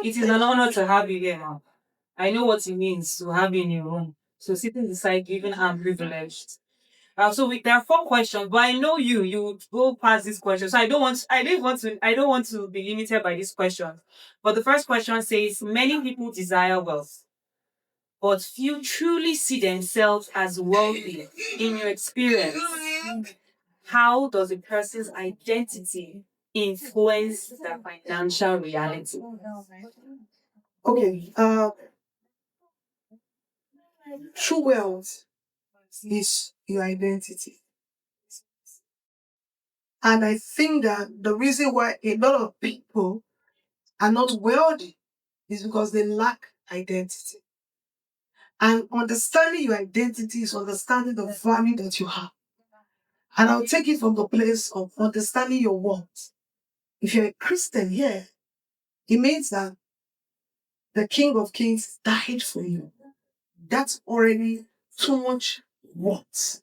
It is an honor to have you here, ma'am. I know what it means to have you in your room. So sitting beside you, even I'm privileged. There are 4 questions, but I know you would go past this question. So I don't want to be limited by this question. But the first question says many people desire wealth, but few truly see themselves as wealthy. In your experience, how does a person's identity influence their financial reality? Okay, true wealth is your identity. And I think that the reason why a lot of people are not wealthy is because they lack identity. And understanding your identity is understanding the value that you have. And I'll take it from the place of understanding your worth. If you're a Christian here, it means that the King of Kings died for you. That's already too much worth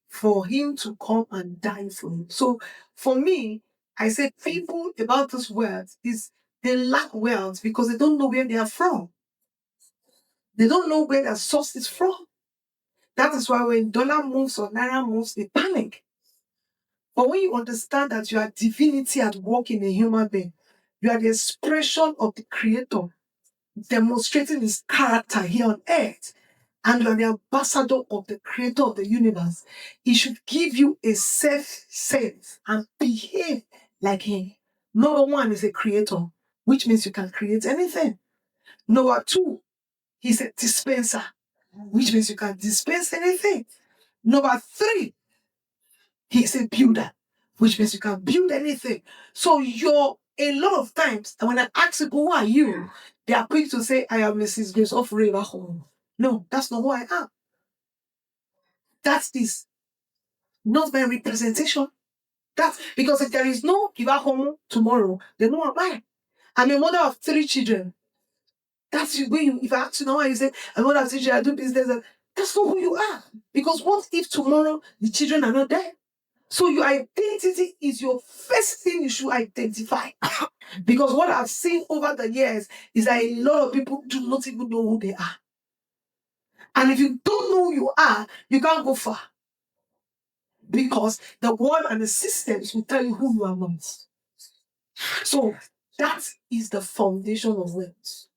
for him to come and die for you. So for me, I say people about this wealth is they lack wealth because they don't know where they are from. They don't know where their source is from. That is why when dollar moves or naira moves, they panic. But when you understand that you are divinity at work in a human being, you are the expression of the Creator, demonstrating his character here on earth, and you are the ambassador of the Creator of the universe, he should give you a safe sense and behave like him. Number one is a creator, which means you can create anything. Number two, he's a dispenser, which means you can dispense anything. Number three, he's a builder, which means you can build anything. So you're a lot of times, and when I ask people, who are you? They are quick to say, I am Mrs. Grace of River Home. No, that's not who I am. That is not my representation. That's because if there is no River Home tomorrow, then who am I? I'm a mother of 3 children. That's when you, if I ask you now, you say, I'm a mother of 3 children, I do business. That's not who you are. Because what if tomorrow the children are not there? So your identity is your first thing you should identify. Because what I've seen over the years is that a lot of people do not even know who they are. And if you don't know who you are, you can't go far. Because the world and the systems will tell you who you are not. So that is the foundation of wealth.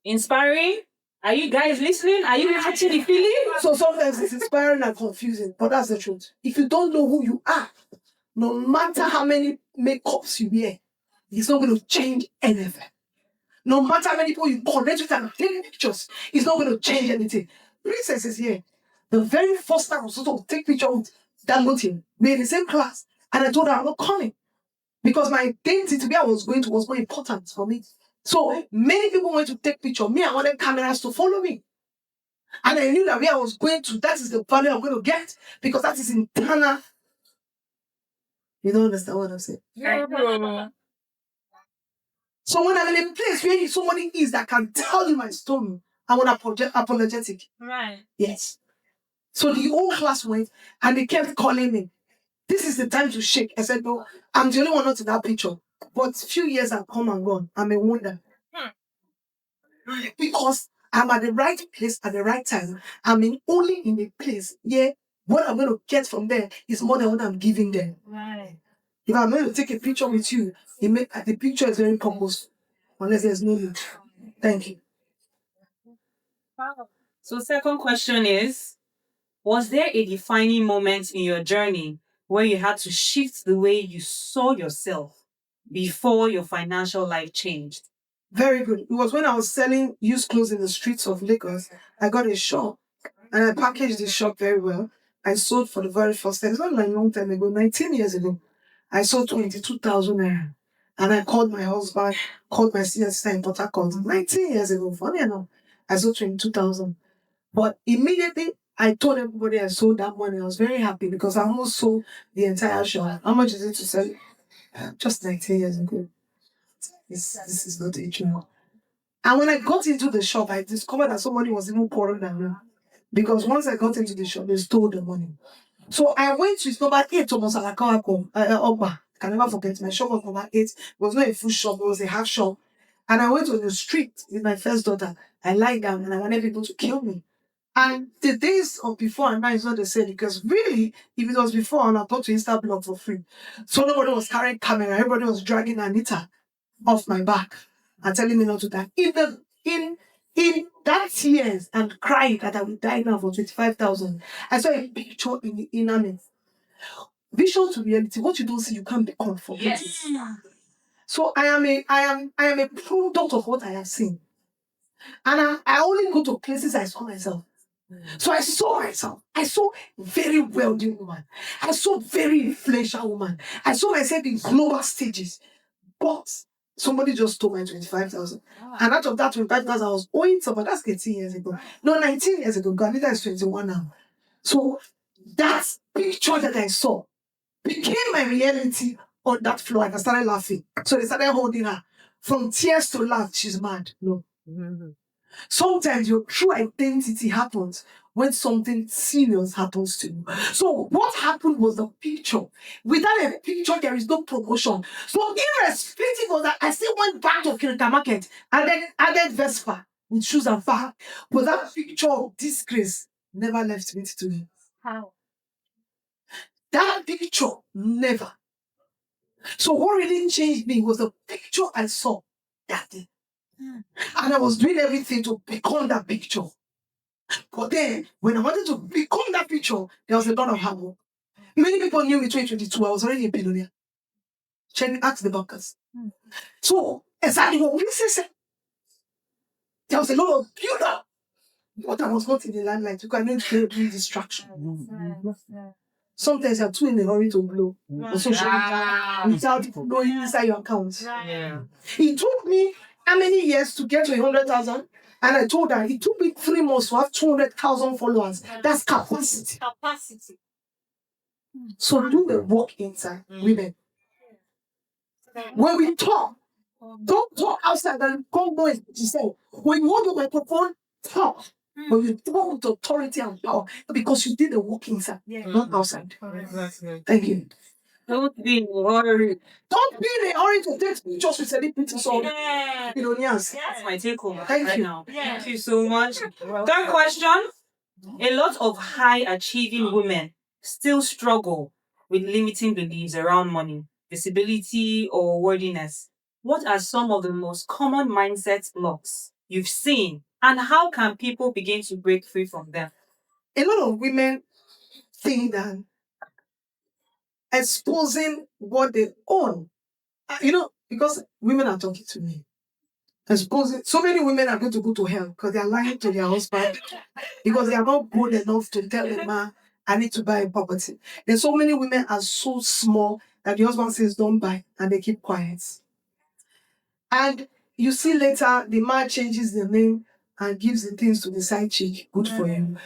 Inspiring? Are you guys listening? Are you actually feeling? So sometimes it's inspiring and confusing, but that's the truth. If you don't know who you are, no matter how many makeups you wear, it's not going to change anything. No matter how many people you connect with and take pictures, it's not going to change anything. Princess is here. The very first time I was supposed to take picture with that nothing, we're in the same class, and I told her I'm not coming because my identity where I was going to was more important for me. So many people went to take picture. Me, I wanted cameras to follow me. And I knew that where I was going to, that is the value I'm going to get because that is internal. You don't understand what I'm saying? Yeah. So when I'm in a place where somebody is that can tell you my story, I want apologetic. Right. Yes. So the whole class went and they kept calling me. This is the time to shake. I said, no, I'm the only one not in that picture. But a few years have come and gone. I'm a wonder. Because I'm at the right place at the right time. Only in a place where what I'm going to get from there is more than what I'm giving them. Right. If I'm going to take a picture with you, the picture is very purposeful. Unless there's no need. Thank you. Wow. So second question is, was there a defining moment in your journey where you had to shift the way you saw yourself before your financial life changed? Very good. It was when I was selling used clothes in the streets of Lagos. I got a shop and I packaged the shop very well. I sold for the very first time. It's not like a long time ago, 19 years ago. I sold 22,000 naira. And I called my husband, called my senior sister in Port Harcourt. 19 years ago, funny enough, I sold 22,000. But immediately, I told everybody I sold that money. I was very happy because I almost sold the entire shop. How much is it to sell it? Just 19 years ago. This is not a joke. And when I got into the shop, I discovered that somebody was even poorer than me. Because once I got into the shop, they stole the money. So I went to his number 8 Thomas Alakawako, Oba. I can never forget. My shop was number 8. It was not a full shop, it was a half shop. And I went on the street with my first daughter. I lied down and I wanted people to kill me. And the days of before and now is not the same, because really, if it was before, I would have gone to Insta blog for free. So nobody was carrying camera, everybody was dragging Anita off my back and telling me not to die. In that years and crying that I would die now for 25,000, I saw a picture in the internet. Vision to reality. What you don't see, you can't become for. Yes. So I am a product of what I have seen. And I only go to places I saw myself. So I saw myself. I saw very wealthy woman. I saw very influential woman. I saw myself in global stages. But somebody just stole my 25,000. And out of that 25,000, I was owing somebody. That's 18 years ago. No, 19 years ago. Ganita is 21 now. So that picture that I saw became my reality on that floor. And I started laughing. So they started holding her. From tears to laugh, she's mad. No. Sometimes your true identity happens when something serious happens to you. So what happened was the picture. Without a picture, there is no promotion. So irrespective of that, I still went back to Kirika Market and then added Vespa with shoes and bag. But that picture of disgrace never left me today. How? That picture never. So what really changed me was the picture I saw that day. And I was doing everything to become that picture. But then, when I wanted to become that picture, there was a lot of hard work. Many people knew me in 2022. I was already a billionaire. Ask the bankers. So, exactly what we said. There was a lot of build up. But I was not in the limelight because I didn't feel any distraction. Sometimes you're too in a hurry to blow on social media without knowing inside your account. Yeah. It took me how many years to get to 100,000? And I told her it took me 3 months to have 200,000 followers. That's capacity. So do the work inside, women. When we talk, don't talk outside and come go and say, when you hold the microphone, talk. When you talk with authority and power, because you did the work inside, not outside. Thank you. Don't be in a hurry. Don't be in a hurry to take pictures with celebrities or billionaires. That's my takeover Thank right you. now. Thank you so much. Third question. A lot of high achieving women still struggle with limiting beliefs around money, visibility, or worthiness. What are some of the most common mindset blocks you've seen, and how can people begin to break free from them? A lot of women think that exposing what they own, because women are talking to me. Exposing, so many women are going to go to hell because they are lying to their husband because they are not bold enough to tell the man, I need to buy a property. Then so many women are so small that the husband says, don't buy, and they keep quiet. And you see later, the man changes the name and gives the things to the side chick. Good for you.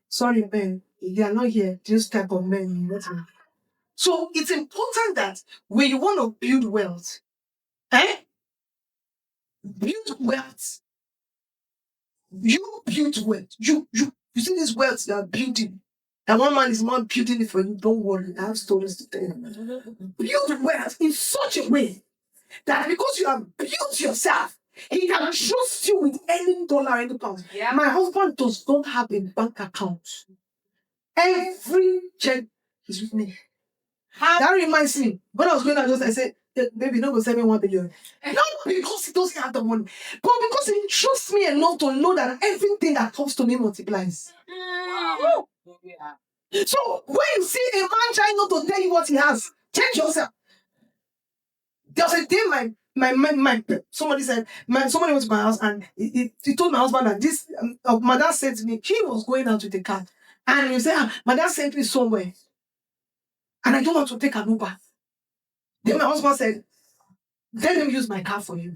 Sorry, men, they are not here. This type of men. So it's important that when you want to build wealth, build wealth. You build wealth. You see this wealth you are building. And one man is not building it for you. Don't worry. I have stories to tell you. Build wealth in such a way that because you have built yourself, he can trust you with any dollar, any pound. Yeah. My husband does not have a bank account. Every check is with me. That reminds me, when I was going out, I said, baby, no go send me 1 billion. Not because he doesn't have the money, but because he trusts me enough to know that everything that comes to me multiplies. Wow. Yeah. So when you see a man trying not to tell you what he has, check yourself. There was a day somebody went to my house and he told my husband that this my dad said to me, he was going out with the car. And he said, my dad sent me somewhere. And I don't want to take an Uber. Then my husband said, let him use my car for you.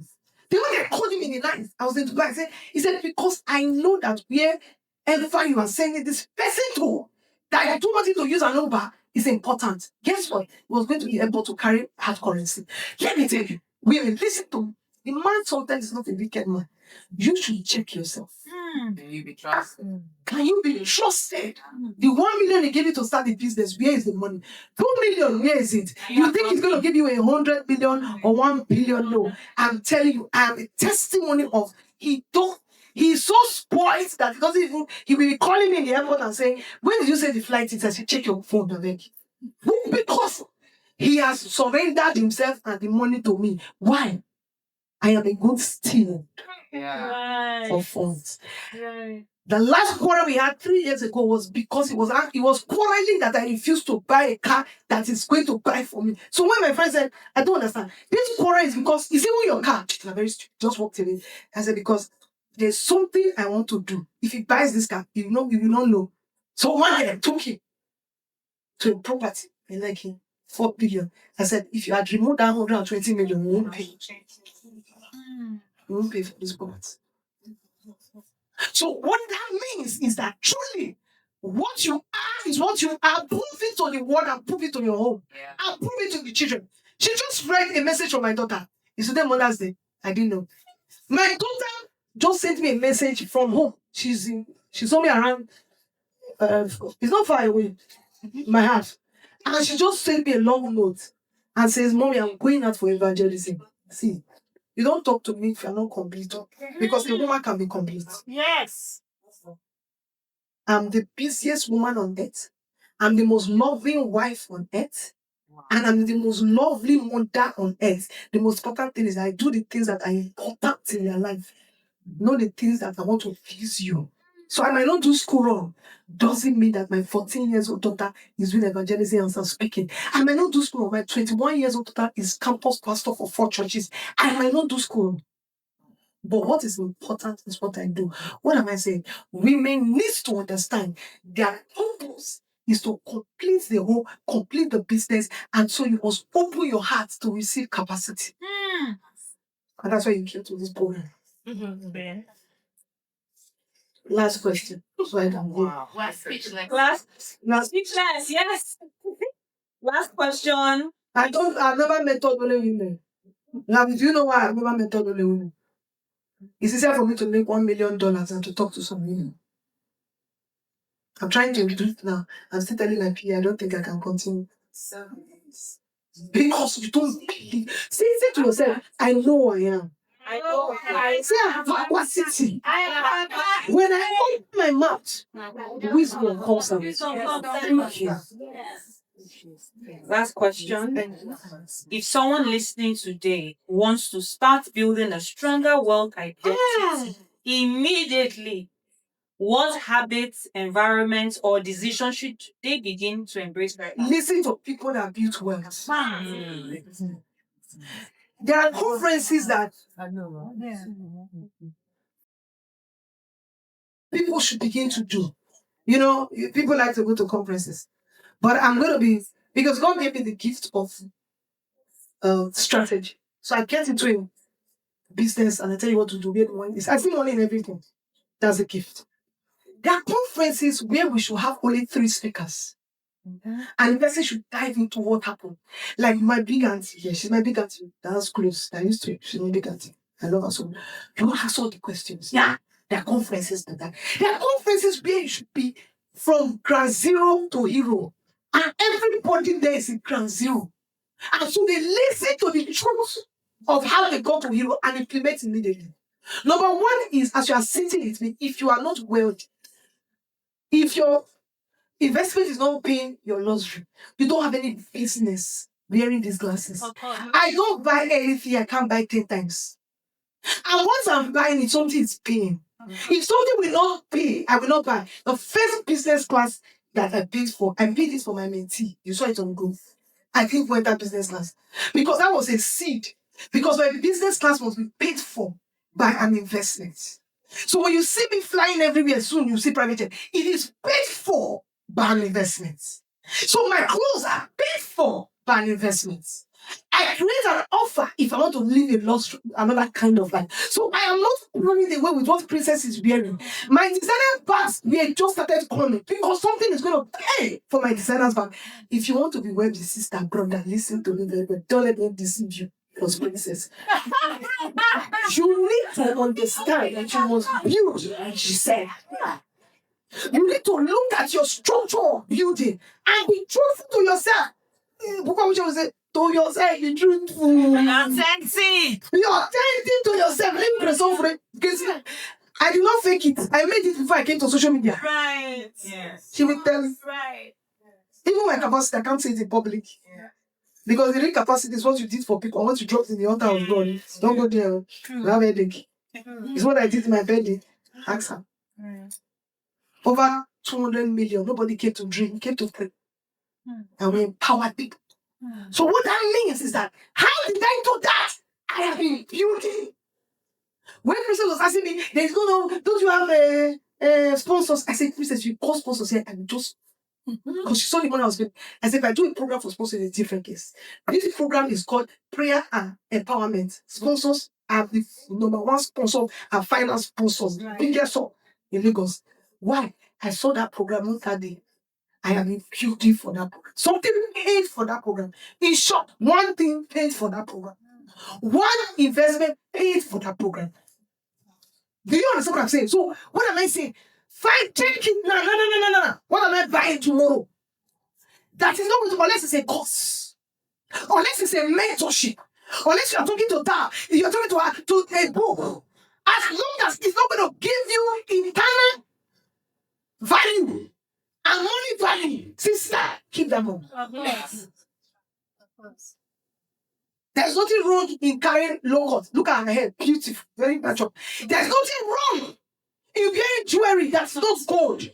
Then when they called him in the night, I was in Dubai. He said, because I know that wherever you are sending this person to, that I don't want him to use an Uber is important. Guess what? He was going to be able to carry hard currency. Let me tell you, women, listen to me. The man sometimes is not a wicked man. You should check yourself. Can you be trusted? Can you be trusted? The 1 million he gave you to start the business, where is the money? 2 million, where is it? You think he's going to give you 100 million or 1 billion? No. I'm telling you, I am a testimony of he's so spoiled that he doesn't even, he will be calling me in the airport and saying, when did you say the flight is? I said, check your phone, Vivek. Because he has surrendered himself and the money to me. Why? I am a good steward of funds. The last quarrel we had 3 years ago was because he was quarreling that I refused to buy a car that is going to buy for me. So when my friend said, I don't understand, this quarrel is because it's even your car. I'm very stupid. Just walked away. I said, because there's something I want to do. If he buys this car, you will not know. So one day I took him to a property in like 4 billion. I said, if you had removed that 120 million, you won't pay. You won't pay for this property. So what that means is that truly what you are is what you are. Prove it to the world and prove it to your home. And prove it to the children. She just read a message from my daughter. It's today Mother's Day. I didn't know. My daughter just sent me a message from home. She saw me around. It's not far away, my house. And she just sent me a long note and says, Mommy, I'm going out for evangelism. See, you don't talk to me if you're not complete. Because a woman can be complete. Yes. I'm the busiest woman on earth. I'm the most loving wife on earth. And I'm the most lovely mother on earth. The most important thing is I do the things that are important in your life. Not the things that I want to please you. So I might not do school wrong. Doesn't mean that my 14 years old daughter is doing evangelism and start speaking. I might not do school wrong. My 21 years old daughter is campus pastor for 4 churches. I might not do school wrong. But what is important is what I do. What am I saying? Women need to understand their purpose is to complete the whole, complete the business, and so you must open your heart to receive capacity. And that's why you came to this program. Last question. So I can go. Wow. Speechless. Speechless, yes. Last question. I've never mentored only women. Now, do you know why I've never mentored only women? It's easier for me to make $1 million than to talk to some women. I'm trying to do it now. I'm still telling my PA, I don't think I can continue. Because you don't believe. Say to yourself, I know who I am. I know. Say I have capacity. When I open my mouth, wisdom comes out. Thank you. Last question. If someone listening today wants to start building a stronger wealth identity immediately, what habits, environments, or decisions should they begin to embrace right now? Listen to people that build wealth. There are conferences that people should begin to do. You know, people like to go to conferences. But I'm going to be, because God gave me the gift of strategy. So I get into a business and I tell you what to do. Where the money is. I see money in everything. That's a gift. There are conferences where we should have only 3 speakers. And the person should dive into what happened. Like my big auntie, she's my big auntie. That's close. She's my big auntie. I love her so much. You want to ask all the questions. Yeah. There are conferences like that. There are conferences where you should be from ground zero to hero. And everybody there is in ground zero. And so they listen to the truth of how they got to hero and implement immediately. Number 1 is, as you are sitting with me, if you are not wealthy, if your investment is not paying your luxury, you don't have any business wearing these glasses. I don't buy anything I can't buy 10 times. And once I'm buying it, something is paying. If something will not pay, I will not buy. The first business class that I paid it for my mentee. You saw it on Go. I didn't want that business class. Because that was a seed. Because my business class must be paid for by an investment. So when you see me flying everywhere soon, you see private jet. It is paid for by an investment. So my clothes are paid for by an investment. I create an offer if I want to live another kind of life. So I am not running away with what Princess is wearing. My designer bags, we just started coming because something is going to pay for my designer's bag. If you want to be wealthy, sister, brother, listen to me very well. Don't let them deceive you. was princess. You need to understand that you must build, like she said. You need to look at your structure of building and be truthful to yourself. Because we say, to yourself, be truthful. Authentic. Be authentic to yourself. Let me resolve it. Because I did not fake it. I made it before I came to social media. Right. Yes. She will tell me. Right. Even my capacity, I can't say it in public. Yeah. Because the real capacity is what you did for people, what you dropped in the altar of God. Don't go there. You have a headache. It's what I did in my birthday. Ask her. Over 200 million. Nobody came to dream, came to pray. And we empowered people. So what that means is that, how did I do that? I have been building. When Princess was asking me, there's don't you have sponsors? I said, Princess, you call sponsors here and just because she saw the money I was getting. I said, if I do a program for sponsors, it's a different case. This program is called Prayer and Empowerment. Sponsors are the number one sponsor and finance sponsors. Biggest up in Lagos. Why? I saw that program on Saturday. I have been building for that program. Something paid for that program. In short, one thing paid for that program. One investment paid for that program. Do you understand what I'm saying? So, what am I saying? Fine, take it. No. What am I buying tomorrow? That is not going to, unless it's a course, unless it's a mentorship, unless you are talking to that, you're talking to a book. As long as it's not going to give you internal value and money value, sister, keep that home. Yes. There's nothing wrong in carrying low cut. Look at my hair, beautiful, very natural. There's nothing wrong in wearing jewelry that's not gold.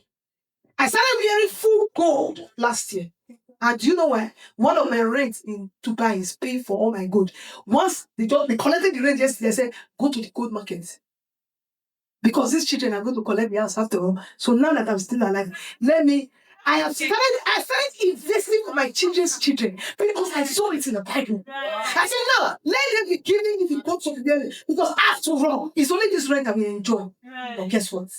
I started wearing full gold last year. And do you know why? One of my rents in Dubai is paying for all my gold. Once they collected the rent yesterday, they said, go to the gold market. Because these children are going to collect the house after all. So now that I'm still alive, I started investing for my children's children because I saw it in the Bible. I said, no, let them be giving if you go to the building. Because after all, it's only this rent that we enjoy. But guess what?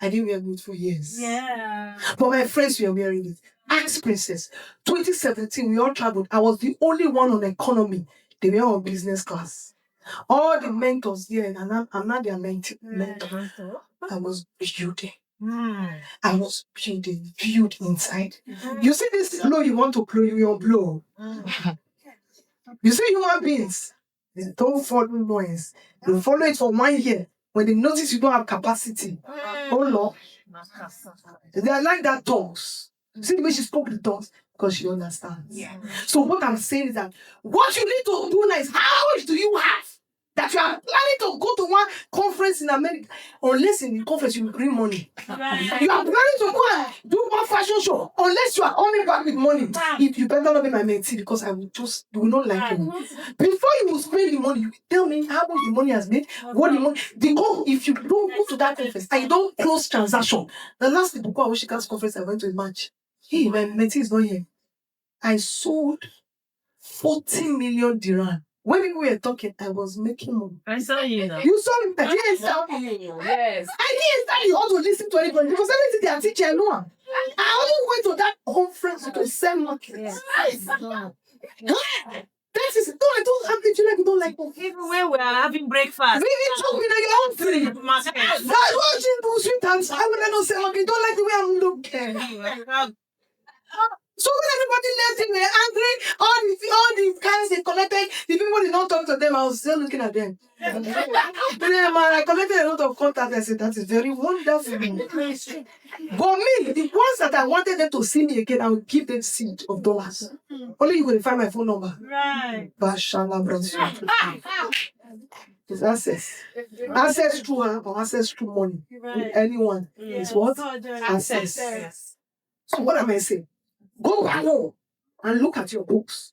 I didn't wear it for years. Yeah. But my friends were wearing it. Ask Princess. 2017, we all traveled. I was the only one on economy. They were on business class. All the mentors there, and I'm not their mentor. I was building. I was build inside. You see this blow you want to blow, you will blow. You see human beings, they don't follow noise. They follow it for 1 year. When they notice you don't have capacity, oh Lord, they are like that dogs. See the way she spoke the dogs because she understands. Yeah. So what I'm saying is that what you need to do now is, how much do you have that you are planning to go to one conference in America? Unless in the conference you will bring money. Right. You are planning to go and do one fashion show. Unless you are only back with money. If you better not be my mentee, because I will not like you. Before you will spend the money, you will tell me how much the money has made. What the money. If you don't go to that conference and you don't close transaction. The last Bukoa Oshika's conference I went to in March. Hey, my mentee is not here. I sold 40 million dirham. When we were talking, I was making money. I saw you now. You saw me. I didn't start. Yes. I didn't start you also listen to anybody. Because everything they are teaching, I know. I only went to that conference to sell market. Yes. That is, no, I don't have the like you don't like me. Even when we are having breakfast. Really told me that you're hungry. I watching bullshit and I will not say, okay, don't like the way I'm looking. So when everybody left him, they were angry. All the kinds they collected, the people did not talk to them. I was still looking at them. I collected a lot of contact. I said, that is very wonderful. But me, the ones that I wanted them to see me again, I would give them seed of dollars. Only you will find my phone number. Right. Bashala Bronze. It's access. Access through her or access through money. Right. Anyone. It's what? Access. Yes. So what am I saying? Go back home and look at your books.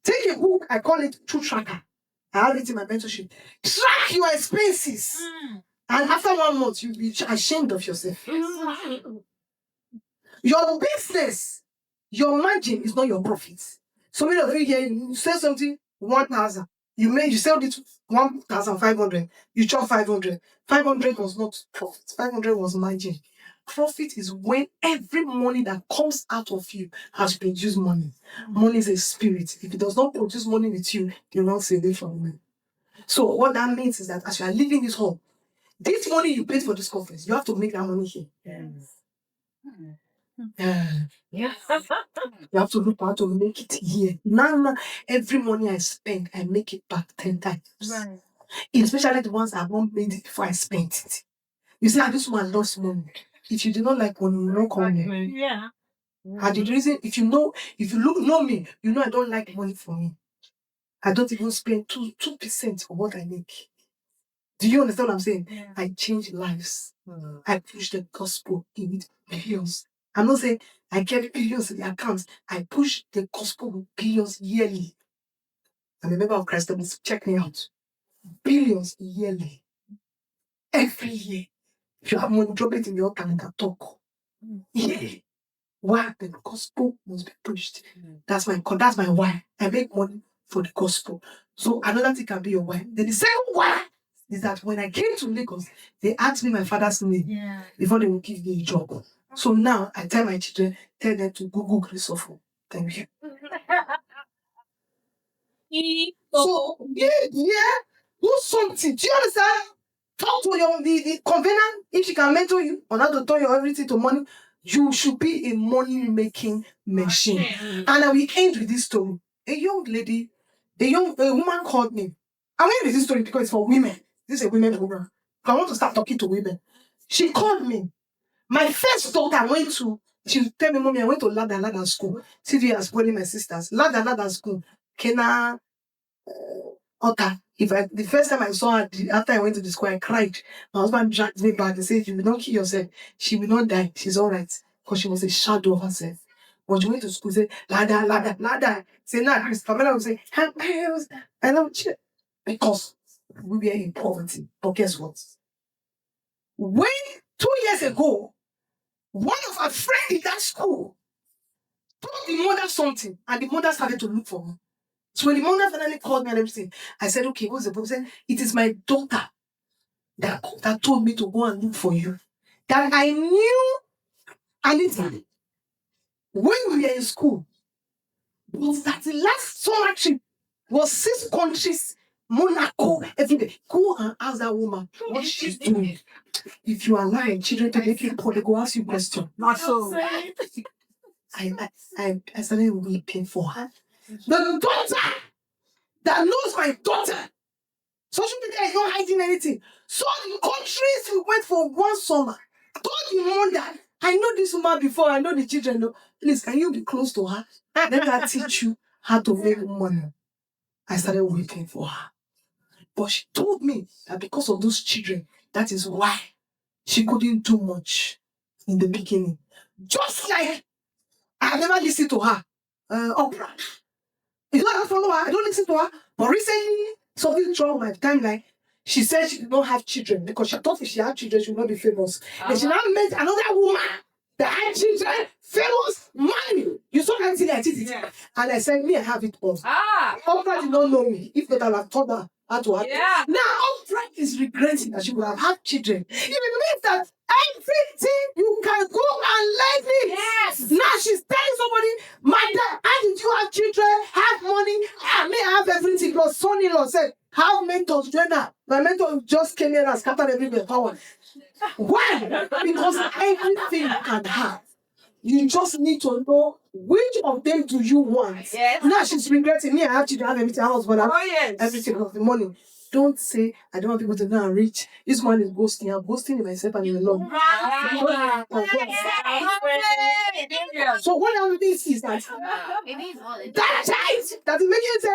Take a book, I call it True Tracker. I have it in my mentorship. Track your expenses. And after 1 month, you'll be ashamed of yourself. Your business, your margin is not your profits. So many of you here, you sell something 1,000. You sell it 1,500. You chop 500. 500 was not profit. 500 was margin. Profit is when every money that comes out of you has produced money. Money is a spirit. If it does not produce money with you, it runs away from you. So what that means is that as you are leaving this home, this money you paid for this conference, you have to make that money here. Yeah. You have to look how to make it here. Now, every money I spend, I make it back 10 times. Right. Especially the ones I won't made it before I spent it. You see, this one lost money. If you do not like money, you don't call me. Yeah. And the reason, if you know me, you know I don't like money for me. I don't even spend 2% of what I make. Do you understand what I'm saying? Yeah. I change lives. I push the gospel in with billions. I'm not saying I get billions in the accounts. I push the gospel with billions yearly. I'm a member of Christ. Check me out. Billions yearly. Every year. If you have money, drop it in your calendar. Talk. Yeah. Why? The gospel must be preached. That's my why. I make money for the gospel. So another thing can be your why. Then the second why is that when I came to Lagos, they asked me my father's name before they would give me a job. So now I tell my children, tell them to Google Grace Ofure. Thank you. So do something. Do you understand? Talk to the covenant. If she can mentor you on how to turn your everything to money, you should be a money-making machine. And I will end with this story. A woman called me. I'm going with this story because it's for women. This is a women program. I want to start talking to women. She called me. My first daughter she tell me, Mommy, I went to Lada school. CV has spoiling my sisters. Lada school. Kena Otta. The first time I saw her, after I went to the school, I cried. My husband dragged me back and said, "You will not kill yourself. She will not die. She's all right." Because she was a shadow of herself. When she went to school, say, Lada. Say, nah, Chris, Pamela will say, I love you. Because we were in poverty. But guess what? When 2 years ago, one of our friends in that school told the mother something, and the mother started to look for me. So when the mother finally called me and everything, I said, "Okay, what's the problem?" She said, "It is my daughter that told me to go and look for you." That I knew Anita when we were in school. But that the last summer trip was 6 countries, Monaco, everywhere. Go and ask that woman what she's doing. If you are lying, children can make you poor, they go ask you question. Not so. I started weeping for her. The daughter that knows my daughter. Social media is not hiding anything. So the countries we went for one summer, told the mother, I know this woman before, I know the children. No, please, can you be close to her? Let her teach you how to make money. I started weeping for her. But she told me that because of those children, that is why she couldn't do much in the beginning. Just like I never listened to her. Oprah. You know, I don't follow her. I don't listen to her. But recently, something wrong with my timeline. She said she did not have children because she thought if she had children, she would not be famous. And she now met another woman that had children, famous, money. You saw that thing I did it. Yeah. And I said, me, I have it all. Oprah did not know me. If not, I would have taught her how to have it. Now, Oprah is regretting that she would have had children. It means that everything you can go and learn it. Yes. Now she's telling somebody, my dad, how did you have children, have money, I may have everything. Plus, son-in-law said, have mentors, gender. My mentor just came here and scattered everywhere. Power. Why? Because everything you can have. You just need to know which of them do you want. Yes. Now she's regretting me. I have children, I have everything. House, but everything of the money. Don't say I don't want people to know I'm rich. This man is boasting. I'm boasting in myself and in the Lord. So what I'm doing is that child that is making you say,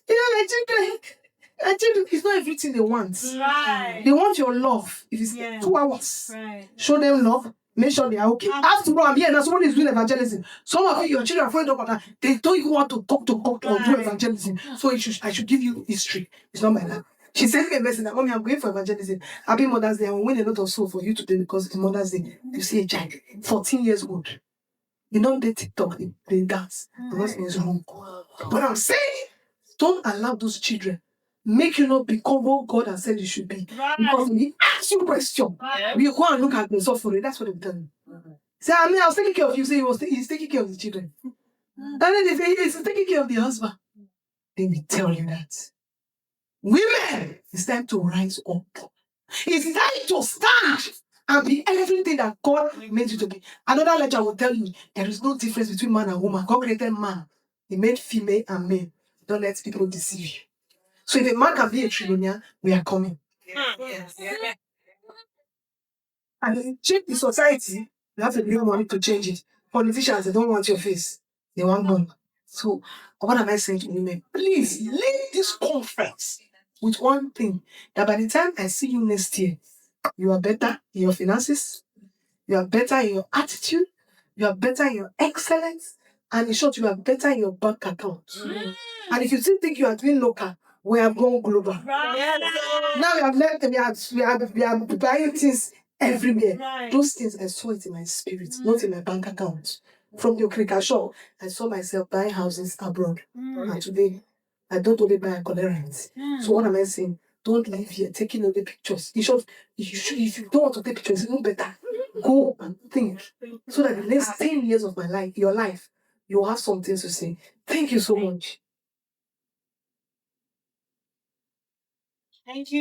you know, my children, it's not everything they want. Right. They want your love. If it's 2 hours, show them love. Make sure they are okay. After all, I'm here now. Someone is doing evangelism. Some of you, your children are afraid about that. They don't even want to talk to God or do evangelism. So I should give you history. It's not my life. She sent me a message that, Mommy, I'm going for evangelism. Happy Mother's Day. I will win a lot of soul for you today because it's Mother's Day. You see a child, 14 years old. You don't do TikTok, they dance. Because it's wrong. But I'm saying, don't allow those children make you not become what God has said you should be. Because when He asks you a question, you go and look at yourself for it. That's what they tell you. Say, I mean, I was taking care of you. Say, he's taking care of the children. And then they say, he's taking care of the husband. They will tell you that. Women, it's time to rise up. It's time to stand and be everything that God made you to be. Another lecture will tell you there is no difference between man and woman. God created man. He made female and male. Don't let people deceive you. So if a man can be a trillionaire, we are coming. Yes. And if you change the society, you have to bring money to change it. Politicians, they don't want your face. They want money. So what am I saying to women? Please leave this conference with one thing, that by the time I see you next year, you are better in your finances, you are better in your attitude, you are better in your excellence, and in short, you are better in your bank account. And if you still think you are doing local, we are going global. Now we have left, we are buying things everywhere. Those things, I saw it in my spirit, not in my bank account. From the Okrika shop, I saw myself buying houses abroad. And today, I don't only buy and collect rent. So what am I saying? Don't live here taking all the pictures. In short, if you don't want to take pictures, it's even better. Go and think. So that the next 10 years of my life, your life, you'll have something to say. Thank you so much. Thank you.